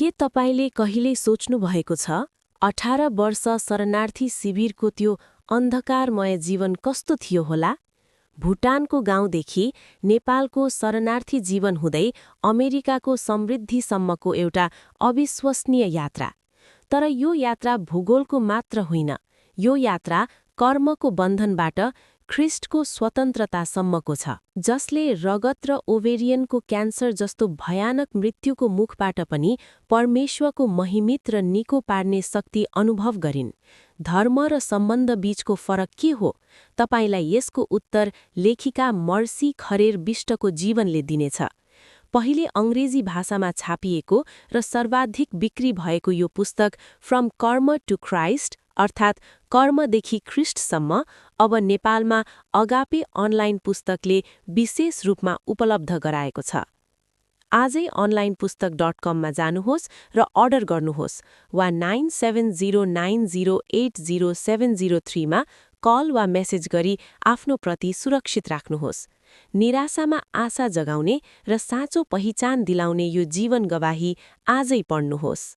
के तपाईले कहिल्यै सोच्नुभएको छ 18 वर्ष शरणार्थी शिविरको त्यो अन्धकारमय जीवन कस्तो थियो होला? भुटानको गाउँदेखि नेपालको शरणार्थी जीवन हुँदै अमेरिकाको समृद्धिसम्मको एउटा अविश्वसनीय यात्रा। तर यो यात्रा भूगोलको मात्र होइन, यो यात्रा कर्मको बन्धनबाट ख्रिस्टको स्वतन्त्रतासम्मको छ, जसले रगत र ओभेरियनको क्यान्सर जस्तो भयानक मृत्युको मुखबाट पनि परमेश्वरको महिमित र निको पार्ने शक्ति अनुभव गरिन्। धर्म र सम्बन्ध बीचको फरक के हो? तपाईलाई यसको उत्तर लेखिका मर्सी खरेर बिष्टको जीवनले दिनेछ। पहिले अङ्ग्रेजी भाषामा छापिएको र सर्वाधिक बिक्री भएको यो पुस्तक फ्रम कर्म टु क्राइस्ट अर्थात् कर्मदेखि ख्रिस्टसम्म अब नेपालमा अगापे अनलाइन पुस्तकले विशेष रूपमा उपलब्ध गराएको छ। आजै onlinePustak.com मा जानुहोस् र अर्डर गर्नुहोस् वा 9709080703 मा कल वा मेसेज गरी आफ्नो प्रति सुरक्षित राख्नुहोस्। निराशामा आशा जगाउने र साँचो पहिचान दिलाउने यो जीवन गवाही आजै पढ्नुहोस्।